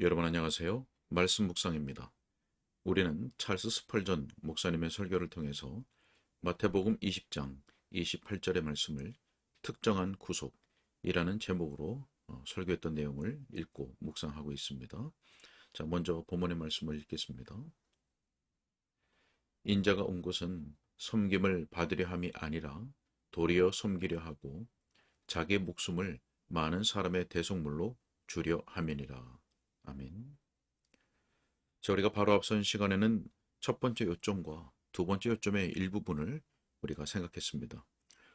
여러분 안녕하세요. 말씀 묵상입니다. 우리는 찰스 스펄전 목사님의 설교를 통해서 마태복음 20장 28절의 말씀을 특정한 구속이라는 제목으로 설교했던 내용을 읽고 묵상하고 있습니다. 자, 먼저 본문의 말씀을 읽겠습니다. 인자가 온 것은 섬김을 받으려 함이 아니라 도리어 섬기려 하고 자기 목숨을 많은 사람의 대속물로 주려 함이니라. 아멘. 자, 우리가 바로 앞선 시간에는 첫 번째 요점과 두 번째 요점의 일부분을 우리가 생각했습니다.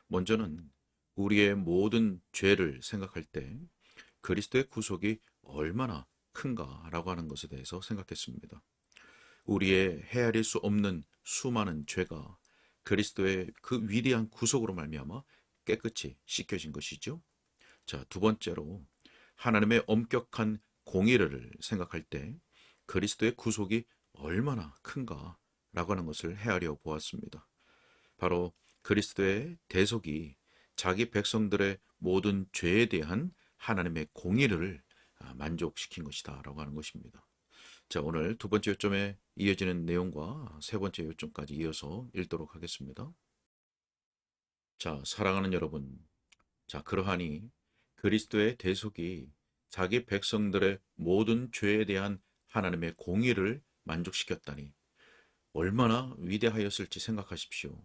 먼저는 우리의 모든 죄를 생각할 때 그리스도의 구속이 얼마나 큰가라고 하는 것에 대해서 생각했습니다. 우리의 헤아릴 수 없는 수많은 죄가 그리스도의 그 위대한 구속으로 말미암아 깨끗이 씻겨진 것이죠. 자, 두 번째로 하나님의 엄격한 공의를 생각할 때 그리스도의 구속이 얼마나 큰가라고 하는 것을 헤아려 보았습니다. 바로 그리스도의 대속이 자기 백성들의 모든 죄에 대한 하나님의 공의를 만족시킨 것이다 라고 하는 것입니다. 자, 오늘 두 번째 요점에 이어지는 내용과 세 번째 요점까지 이어서 읽도록 하겠습니다. 자, 사랑하는 여러분, 자, 그러하니 그리스도의 대속이 자기 백성들의 모든 죄에 대한 하나님의 공의를 만족시켰다니 얼마나 위대하였을지 생각하십시오.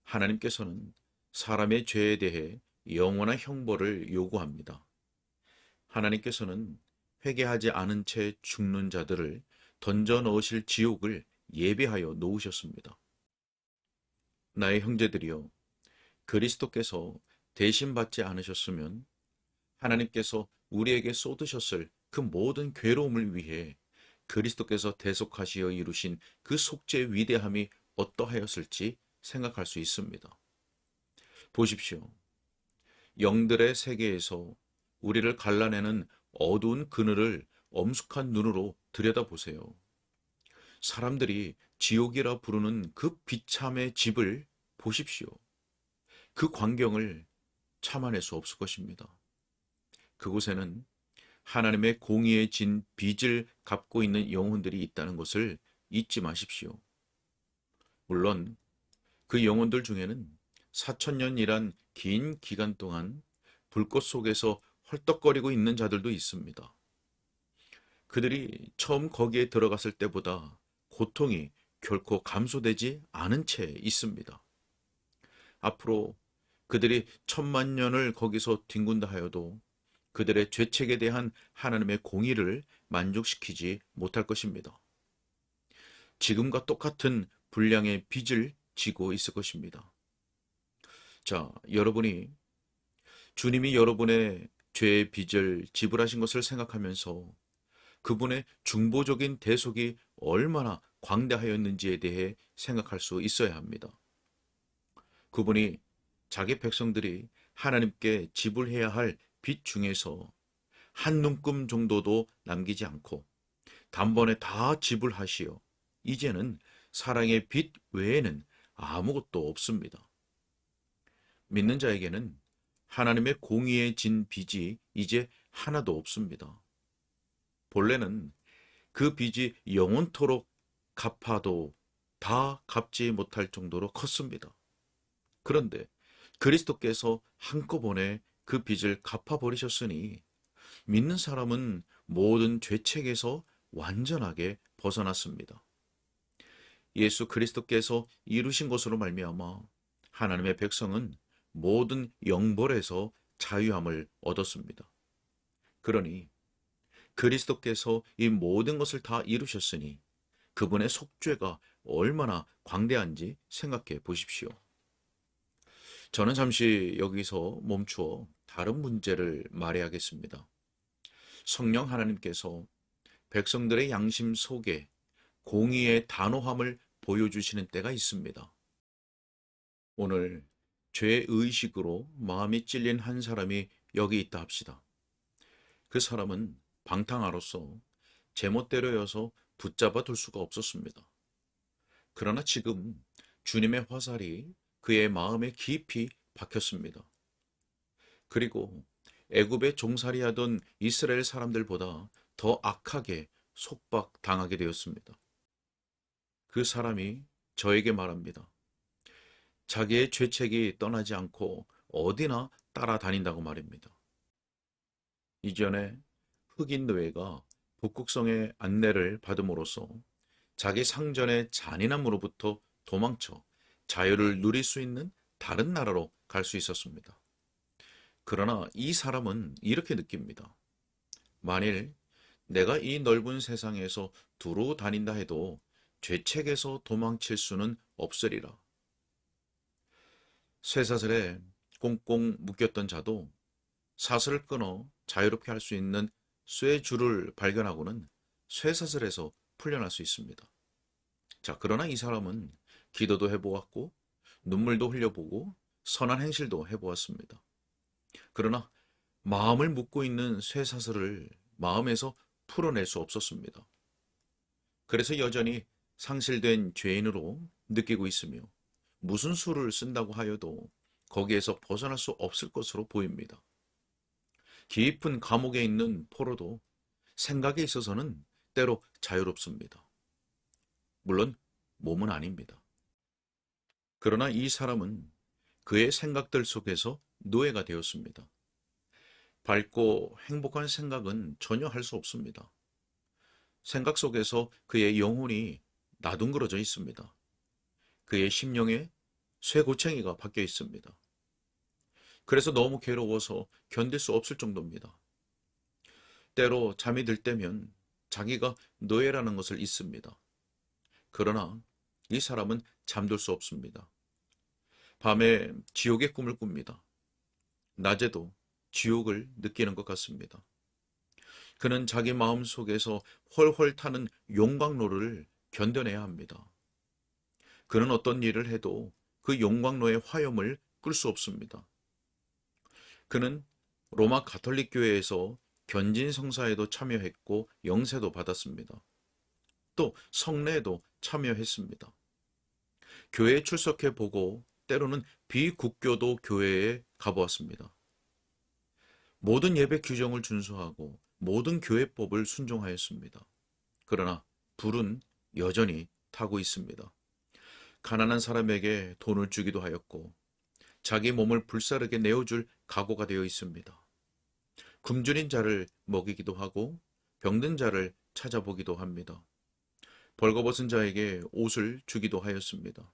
하나님께서는 사람의 죄에 대해 영원한 형벌을 요구합니다. 하나님께서는 회개하지 않은 채 죽는 자들을 던져 넣으실 지옥을 예비하여 놓으셨습니다. 나의 형제들이여, 그리스도께서 대신 받지 않으셨으면 하나님께서 우리에게 쏟으셨을 그 모든 괴로움을 위해 그리스도께서 대속하시어 이루신 그 속죄의 위대함이 어떠하였을지 생각할 수 있습니다. 보십시오. 영들의 세계에서 우리를 갈라내는 어두운 그늘을 엄숙한 눈으로 들여다보세요. 사람들이 지옥이라 부르는 그 비참의 집을 보십시오. 그 광경을 참아낼 수 없을 것입니다. 그곳에는 하나님의 공의에 진 빚을 갚고 있는 영혼들이 있다는 것을 잊지 마십시오. 물론 그 영혼들 중에는 4,000년이란 긴 기간 동안 불꽃 속에서 헐떡거리고 있는 자들도 있습니다. 그들이 처음 거기에 들어갔을 때보다 고통이 결코 감소되지 않은 채 있습니다. 앞으로 그들이 1,000만 년을 거기서 뒹군다 하여도 그들의 죄책에 대한 하나님의 공의를 만족시키지 못할 것입니다. 지금과 똑같은 분량의 빚을 지고 있을 것입니다. 자, 여러분이 주님이 여러분의 죄의 빚을 지불하신 것을 생각하면서 그분의 중보적인 대속이 얼마나 광대하였는지에 대해 생각할 수 있어야 합니다. 그분이 자기 백성들이 하나님께 지불해야 할 빚 중에서 한 눈금 정도도 남기지 않고 단번에 다 지불하시어 이제는 사랑의 빚 외에는 아무것도 없습니다. 믿는 자에게는 하나님의 공의에 진 빚이 이제 하나도 없습니다. 본래는 그 빚이 영원토록 갚아도 다 갚지 못할 정도로 컸습니다. 그런데 그리스도께서 한꺼번에 그 빚을 갚아버리셨으니 믿는 사람은 모든 죄책에서 완전하게 벗어났습니다. 예수 그리스도께서 이루신 것으로 말미암아 하나님의 백성은 모든 영벌에서 자유함을 얻었습니다. 그러니 그리스도께서 이 모든 것을 다 이루셨으니 그분의 속죄가 얼마나 광대한지 생각해 보십시오. 저는 잠시 여기서 멈추어 다른 문제를 말해야겠습니다. 성령 하나님께서 백성들의 양심 속에 공의의 단호함을 보여주시는 때가 있습니다. 오늘 죄의식으로 마음이 찔린 한 사람이 여기 있다 합시다. 그 사람은 방탕아로서 제멋대로여서 붙잡아 둘 수가 없었습니다. 그러나 지금 주님의 화살이 그의 마음에 깊이 박혔습니다. 그리고 애굽에 종살이하던 이스라엘 사람들보다 더 악하게 속박당하게 되었습니다. 그 사람이 저에게 말합니다. 자기의 죄책이 떠나지 않고 어디나 따라다닌다고 말입니다. 이전에 흑인 노예가 북극성의 안내를 받음으로써 자기 상전의 잔인함으로부터 도망쳐 자유를 누릴 수 있는 다른 나라로 갈 수 있었습니다. 그러나 이 사람은 이렇게 느낍니다. 만일 내가 이 넓은 세상에서 두루 다닌다 해도 죄책에서 도망칠 수는 없으리라. 쇠사슬에 꽁꽁 묶였던 자도 사슬을 끊어 자유롭게 할 수 있는 쇠줄을 발견하고는 쇠사슬에서 풀려날 수 있습니다. 자, 그러나 이 사람은 기도도 해보았고 눈물도 흘려보고 선한 행실도 해보았습니다. 그러나 마음을 묶고 있는 쇠사슬을 마음에서 풀어낼 수 없었습니다. 그래서 여전히 상실된 죄인으로 느끼고 있으며 무슨 수를 쓴다고 하여도 거기에서 벗어날 수 없을 것으로 보입니다. 깊은 감옥에 있는 포로도 생각에 있어서는 때로 자유롭습니다. 물론 몸은 아닙니다. 그러나 이 사람은 그의 생각들 속에서 노예가 되었습니다. 밝고 행복한 생각은 전혀 할 수 없습니다. 생각 속에서 그의 영혼이 나둥그러져 있습니다. 그의 심령에 쇠고챙이가 박혀 있습니다. 그래서 너무 괴로워서 견딜 수 없을 정도입니다. 때로 잠이 들 때면 자기가 노예라는 것을 잊습니다. 그러나 이 사람은 잠들 수 없습니다. 밤에 지옥의 꿈을 꿉니다. 낮에도 지옥을 느끼는 것 같습니다. 그는 자기 마음 속에서 훨훨 타는 용광로를 견뎌내야 합니다. 그는 어떤 일을 해도 그 용광로의 화염을 끌 수 없습니다. 그는 로마 가톨릭 교회에서 견진 성사에도 참여했고 영세도 받았습니다. 또 성례에도 참여했습니다. 교회에 출석해 보고 때로는 비국교도 교회에 가보았습니다. 모든 예배 규정을 준수하고 모든 교회법을 순종하였습니다. 그러나 불은 여전히 타고 있습니다. 가난한 사람에게 돈을 주기도 하였고 자기 몸을 불사르게 내어줄 각오가 되어 있습니다. 굶주린 자를 먹이기도 하고 병든 자를 찾아보기도 합니다. 벌거벗은 자에게 옷을 주기도 하였습니다.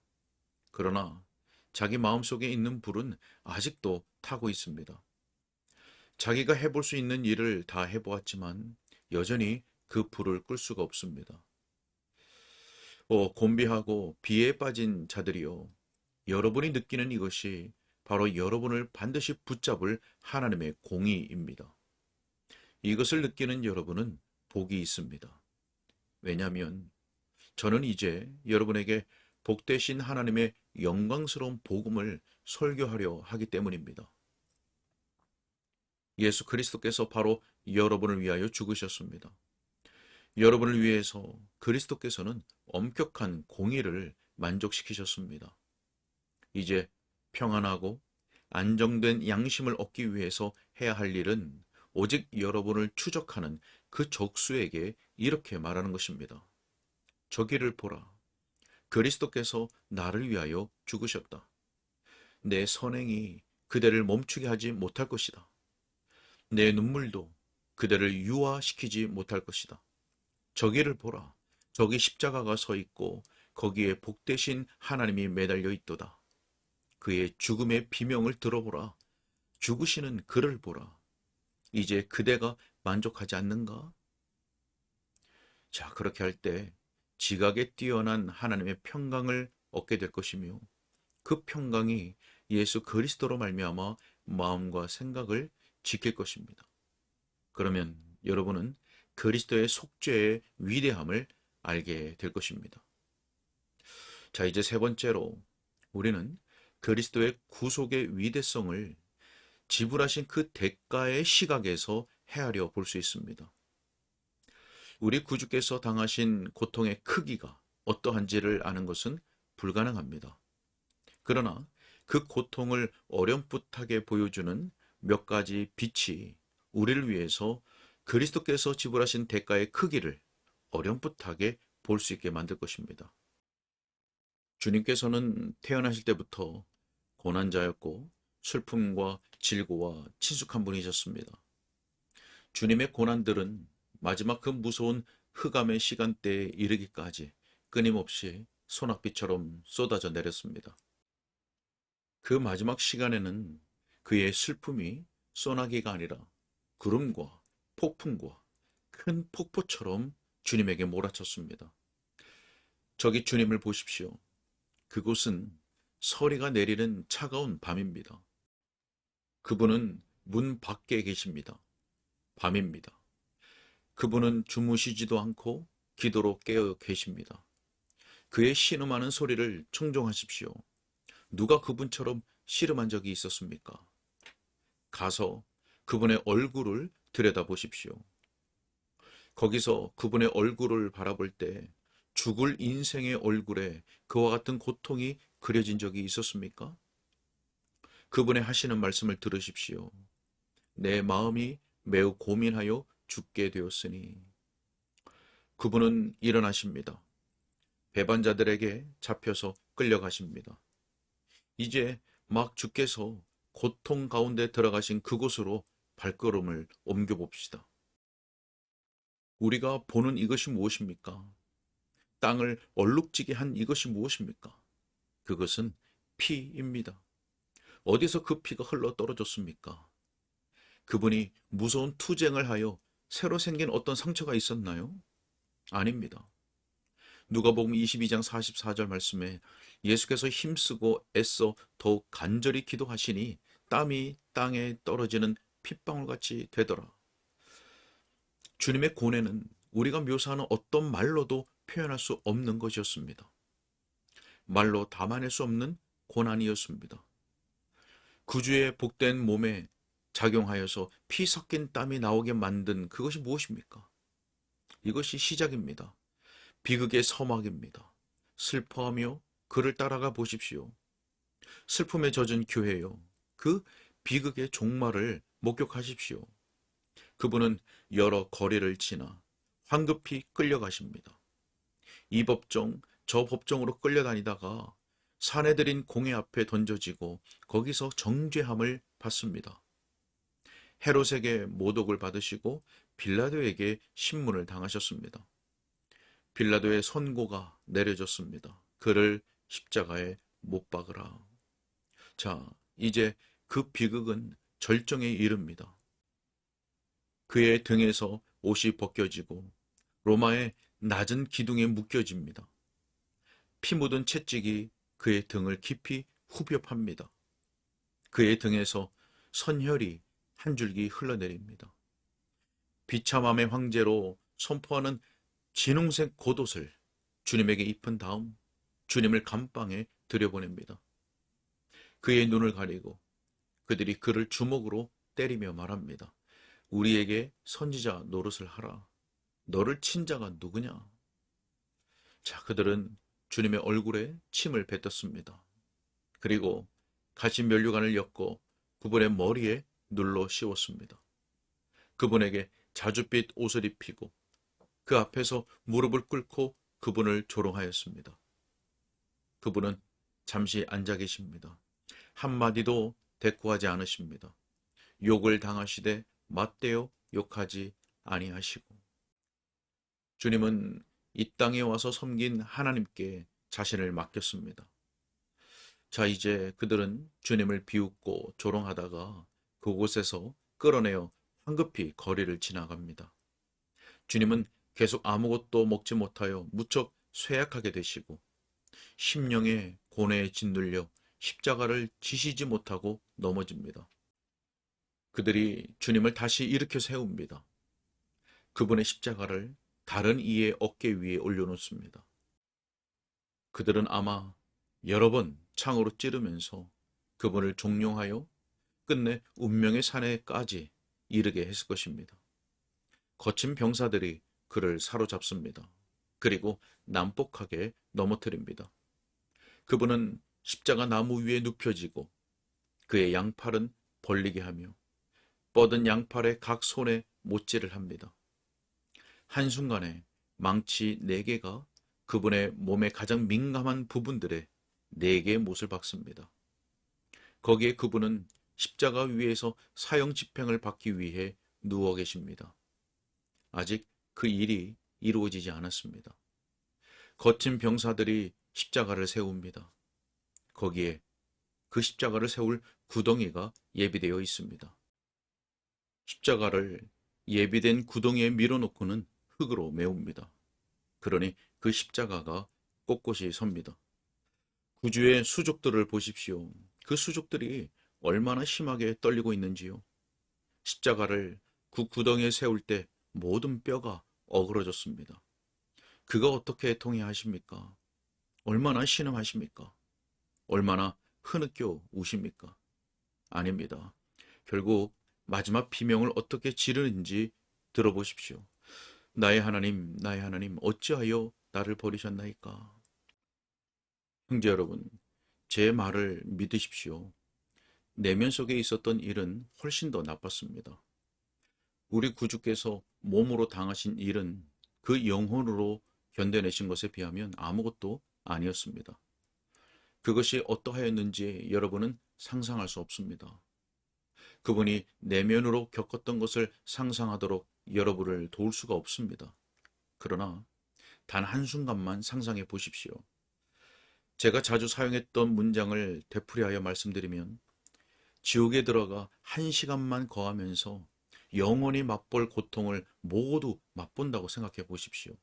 그러나 자기 마음속에 있는 불은 아직도 타고 있습니다. 자기가 해볼 수 있는 일을 다 해보았지만 여전히 그 불을 끌 수가 없습니다. 곤비하고 비에 빠진 자들이요. 여러분이 느끼는 이것이 바로 여러분을 반드시 붙잡을 하나님의 공의입니다. 이것을 느끼는 여러분은 복이 있습니다. 왜냐하면 저는 이제 여러분에게 복되신 하나님의 영광스러운 복음을 설교하려 하기 때문입니다. 예수 그리스도께서 바로 여러분을 위하여 죽으셨습니다. 여러분을 위해서 그리스도께서는 엄격한 공의를 만족시키셨습니다. 이제 평안하고 안정된 양심을 얻기 위해서 해야 할 일은 오직 여러분을 추적하는 그 적수에게 이렇게 말하는 것입니다. 저기를 보라. 그리스도께서 나를 위하여 죽으셨다. 내 선행이 그대를 멈추게 하지 못할 것이다. 내 눈물도 그대를 유화시키지 못할 것이다. 저기를 보라. 저기 십자가가 서 있고 거기에 복되신 하나님이 매달려 있도다. 그의 죽음의 비명을 들어보라. 죽으시는 그를 보라. 이제 그대가 만족하지 않는가? 자, 그렇게 할 때 지각에 뛰어난 하나님의 평강을 얻게 될 것이며 그 평강이 예수 그리스도로 말미암아 마음과 생각을 지킬 것입니다. 그러면 여러분은 그리스도의 속죄의 위대함을 알게 될 것입니다. 자, 이제 세 번째로 우리는 그리스도의 구속의 위대성을 지불하신 그 대가의 시각에서 헤아려 볼 수 있습니다. 우리 구주께서 당하신 고통의 크기가 어떠한지를 아는 것은 불가능합니다. 그러나 그 고통을 어렴풋하게 보여주는 몇 가지 빛이 우리를 위해서 그리스도께서 지불하신 대가의 크기를 어렴풋하게 볼 수 있게 만들 것입니다. 주님께서는 태어나실 때부터 고난자였고 슬픔과 질고와 친숙한 분이셨습니다. 주님의 고난들은 마지막 그 무서운 흑암의 시간대에 이르기까지 끊임없이 소낙비처럼 쏟아져 내렸습니다. 그 마지막 시간에는 그의 슬픔이 소나기가 아니라 구름과 폭풍과 큰 폭포처럼 주님에게 몰아쳤습니다. 저기 주님을 보십시오. 그곳은 서리가 내리는 차가운 밤입니다. 그분은 문 밖에 계십니다. 밤입니다. 그분은 주무시지도 않고 기도로 깨어 계십니다. 그의 신음하는 소리를 청종하십시오. 누가 그분처럼 씨름한 적이 있었습니까? 가서 그분의 얼굴을 들여다보십시오. 거기서 그분의 얼굴을 바라볼 때 죽을 인생의 얼굴에 그와 같은 고통이 그려진 적이 있었습니까? 그분의 하시는 말씀을 들으십시오. 내 마음이 매우 고민하여 죽게 되었으니. 그분은 일어나십니다. 배반자들에게 잡혀서 끌려가십니다. 이제 막 주께서 고통 가운데 들어가신 그곳으로 발걸음을 옮겨봅시다. 우리가 보는 이것이 무엇입니까? 땅을 얼룩지게 한 이것이 무엇입니까? 그것은 피입니다. 어디서 그 피가 흘러 떨어졌습니까? 그분이 무서운 투쟁을 하여 새로 생긴 어떤 상처가 있었나요? 아닙니다. 누가복음 22장 44절 말씀에 예수께서 힘쓰고 애써 더욱 간절히 기도하시니 땀이 땅에 떨어지는 핏방울같이 되더라. 주님의 고뇌는 우리가 묘사하는 어떤 말로도 표현할 수 없는 것이었습니다. 말로 담아낼 수 없는 고난이었습니다. 구주의 복된 몸에 작용하여서 피 섞인 땀이 나오게 만든 그것이 무엇입니까? 이것이 시작입니다. 비극의 서막입니다. 슬퍼하며 그를 따라가 보십시오. 슬픔에 젖은 교회요. 그 비극의 종말을 목격하십시오. 그분은 여러 거리를 지나 황급히 끌려가십니다. 이 법정, 저 법정으로 끌려다니다가 사내들인 공회 앞에 던져지고 거기서 정죄함을 받습니다. 헤롯에게 모독을 받으시고 빌라도에게 신문을 당하셨습니다. 빌라도의 선고가 내려졌습니다. 그를 십자가에 못 박으라. 자, 이제 그 비극은 절정에 이릅니다. 그의 등에서 옷이 벗겨지고 로마의 낮은 기둥에 묶여집니다. 피 묻은 채찍이 그의 등을 깊이 후벼 팝니다. 그의 등에서 선혈이 한 줄기 흘러내립니다. 비참함의 황제로 선포하는 진홍색 겉옷을 주님에게 입은 다음 주님을 감방에 들여보냅니다. 그의 눈을 가리고 그들이 그를 주먹으로 때리며 말합니다. 우리에게 선지자 노릇을 하라. 너를 친 자가 누구냐? 자, 그들은 주님의 얼굴에 침을 뱉었습니다. 그리고 가시 면류관을 엮어 그분의 머리에 눌러 씌웠습니다. 그분에게 자줏빛 옷을 입히고 그 앞에서 무릎을 꿇고 그분을 조롱하였습니다. 그분은 잠시 앉아 계십니다. 한마디도 대꾸하지 않으십니다. 욕을 당하시되 맞대어 욕하지 아니하시고. 주님은 이 땅에 와서 섬긴 하나님께 자신을 맡겼습니다. 자, 이제 그들은 주님을 비웃고 조롱하다가 그곳에서 끌어내어 황급히 거리를 지나갑니다. 주님은 계속 아무것도 먹지 못하여 무척 쇠약하게 되시고 심령의 고뇌에 짓눌려 십자가를 지시지 못하고 넘어집니다. 그들이 주님을 다시 일으켜 세웁니다. 그분의 십자가를 다른 이의 어깨 위에 올려놓습니다. 그들은 아마 여러 번 창으로 찌르면서 그분을 종용하여 끝내 운명의 산에까지 이르게 했을 것입니다. 거친 병사들이 그를 사로잡습니다. 그리고 난폭하게 넘어뜨립니다. 그분은 십자가 나무 위에 눕혀지고 그의 양팔은 벌리게 하며 뻗은 양팔의 각 손에 못질을 합니다. 한순간에 망치 4개가 그분의 몸의 가장 민감한 부분들에 4개의 못을 박습니다. 거기에 그분은 십자가 위에서 사형 집행을 받기 위해 누워 계십니다. 아직 그 일이 이루어지지 않았습니다. 거친 병사들이 십자가를 세웁니다. 거기에 그 십자가를 세울 구덩이가 예비되어 있습니다. 십자가를 예비된 구덩이에 밀어놓고는 흙으로 메웁니다. 그러니 그 십자가가 꼿꼿이 섭니다. 구주의 수족들을 보십시오. 그 수족들이 얼마나 심하게 떨리고 있는지요. 십자가를 그 구덩이에 세울 때 모든 뼈가 어그러졌습니다. 그가 어떻게 통해하십니까? 얼마나 신음하십니까? 얼마나 흐느껴 우십니까? 아닙니다. 결국 마지막 비명을 어떻게 지르는지 들어보십시오. 나의 하나님, 어찌하여 나를 버리셨나이까? 형제 여러분, 제 말을 믿으십시오. 내면 속에 있었던 일은 훨씬 더 나빴습니다. 우리 구주께서 몸으로 당하신 일은 그 영혼으로 견뎌내신 것에 비하면 아무것도 아니었습니다. 그것이 어떠하였는지 여러분은 상상할 수 없습니다. 그분이 내면으로 겪었던 것을 상상하도록 여러분을 도울 수가 없습니다. 그러나 단 한순간만 상상해 보십시오. 제가 자주 사용했던 문장을 되풀이하여 말씀드리면, 지옥에 들어가 1시간만 거하면서 영원히 맛볼 고통을 모두 맛본다고 생각해 보십시오.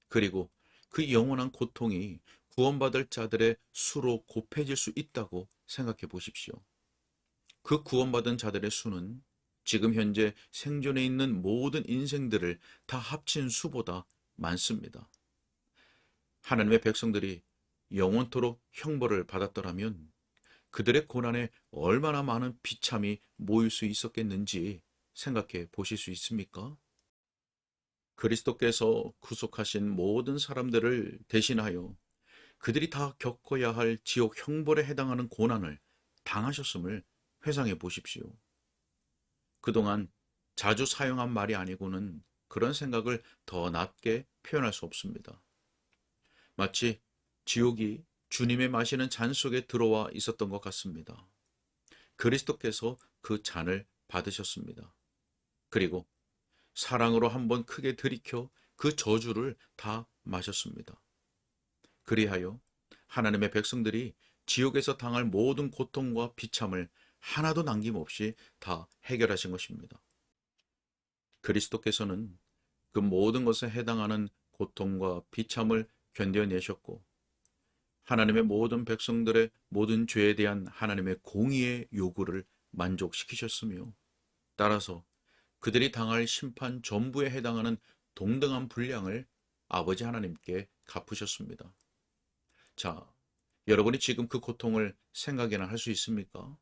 그리고 그 영원한 고통이 구원받을 자들의 수로 곱해질 수 있다고 생각해 보십시오. 그 구원받은 자들의 수는 지금 현재 생존해 있는 모든 인생들을 다 합친 수보다 많습니다. 하나님의 백성들이 영원토록 형벌을 받았더라면 그들의 고난에 얼마나 많은 비참이 모일 수 있었겠는지 생각해 보실 수 있습니까? 그리스도께서 구속하신 모든 사람들을 대신하여 그들이 다 겪어야 할 지옥 형벌에 해당하는 고난을 당하셨음을 회상해 보십시오. 그동안 자주 사용한 말이 아니고는 그런 생각을 더 낮게 표현할 수 없습니다. 마치 지옥이 주님의 마시는 잔 속에 들어와 있었던 것 같습니다. 그리스도께서 그 잔을 받으셨습니다. 그리고 사랑으로 한번 크게 들이켜 그 저주를 다 마셨습니다. 그리하여 하나님의 백성들이 지옥에서 당할 모든 고통과 비참을 하나도 남김없이 다 해결하신 것입니다. 그리스도께서는 그 모든 것에 해당하는 고통과 비참을 견뎌내셨고, 하나님의 모든 백성들의 모든 죄에 대한 하나님의 공의의 요구를 만족시키셨으며, 따라서 그들이 당할 심판 전부에 해당하는 동등한 분량을 아버지 하나님께 갚으셨습니다. 자, 여러분이 지금 그 고통을 생각이나 할 수 있습니까?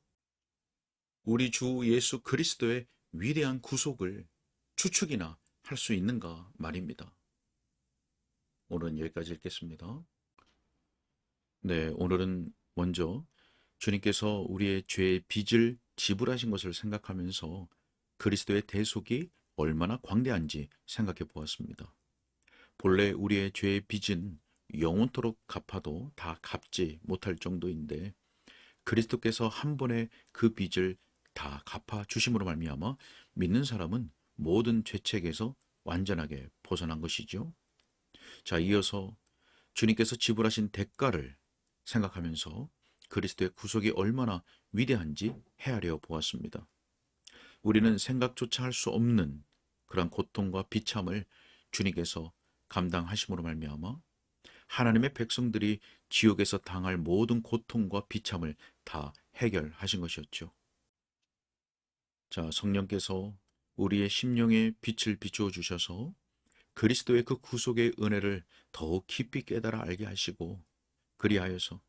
우리 주 예수 그리스도의 위대한 구속을 추측이나 할 수 있는가 말입니다. 오늘은 여기까지 읽겠습니다. 네, 오늘은 먼저 주님께서 우리의 죄의 빚을 지불하신 것을 생각하면서 그리스도의 대속이 얼마나 광대한지 생각해 보았습니다. 본래 우리의 죄의 빚은 영원토록 갚아도 다 갚지 못할 정도인데, 그리스도께서 한 번에 그 빚을 다 갚아 주심으로 말미암아 믿는 사람은 모든 죄책에서 완전하게 벗어난 것이죠. 자, 이어서 주님께서 지불하신 대가를 생각하면서 그리스도의 구속이 얼마나 위대한지 헤아려 보았습니다. 우리는 생각조차 할 수 없는 그런 고통과 비참을 주님께서 감당하심으로 말미암아 하나님의 백성들이 지옥에서 당할 모든 고통과 비참을 다 해결하신 것이었죠. 자, 성령께서 우리의 심령에 빛을 비추어 주셔서 그리스도의 그 구속의 은혜를 더욱 깊이 깨달아 알게 하시고, 그리하여서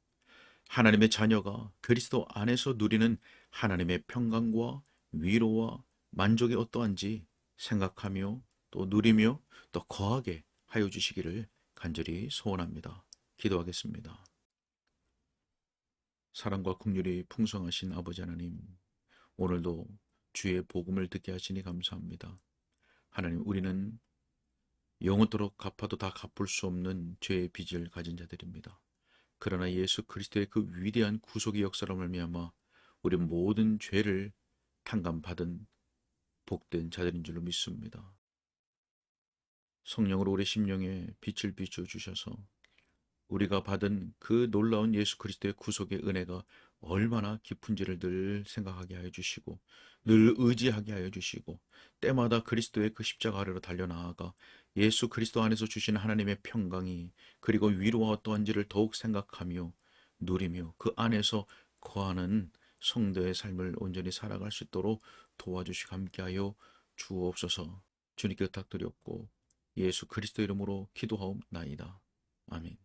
하나님의 자녀가 그리스도 안에서 누리는 하나님의 평강과 위로와 만족이 어떠한지 생각하며 또 누리며 또 거하게 하여 주시기를 간절히 소원합니다. 기도하겠습니다. 사랑과 긍휼이 풍성하신 아버지 하나님, 오늘도 주의 복음을 듣게 하시니 감사합니다. 하나님, 우리는 영원토록 갚아도 다 갚을 수 없는 죄의 빚을 가진 자들입니다. 그러나 예수 그리스도의 그 위대한 구속의 역사로 말미암아 우리 모든 죄를 탕감받은 복된 자들인 줄로 믿습니다. 성령으로 우리 심령에 빛을 비춰 주셔서 우리가 받은 그 놀라운 예수 그리스도의 구속의 은혜가 얼마나 깊은지를 늘 생각하게 하여 주시고, 늘 의지하게 하여 주시고, 때마다 그리스도의 그 십자가 아래로 달려나아가 예수 그리스도 안에서 주신 하나님의 평강이, 그리고 위로와 어떠한지를 더욱 생각하며 누리며 그 안에서 거하는 성도의 삶을 온전히 살아갈 수 있도록 도와주시고 함께하여 주옵소서. 주님께 부탁드렸고 예수 그리스도 이름으로 기도하옵나이다. 아멘.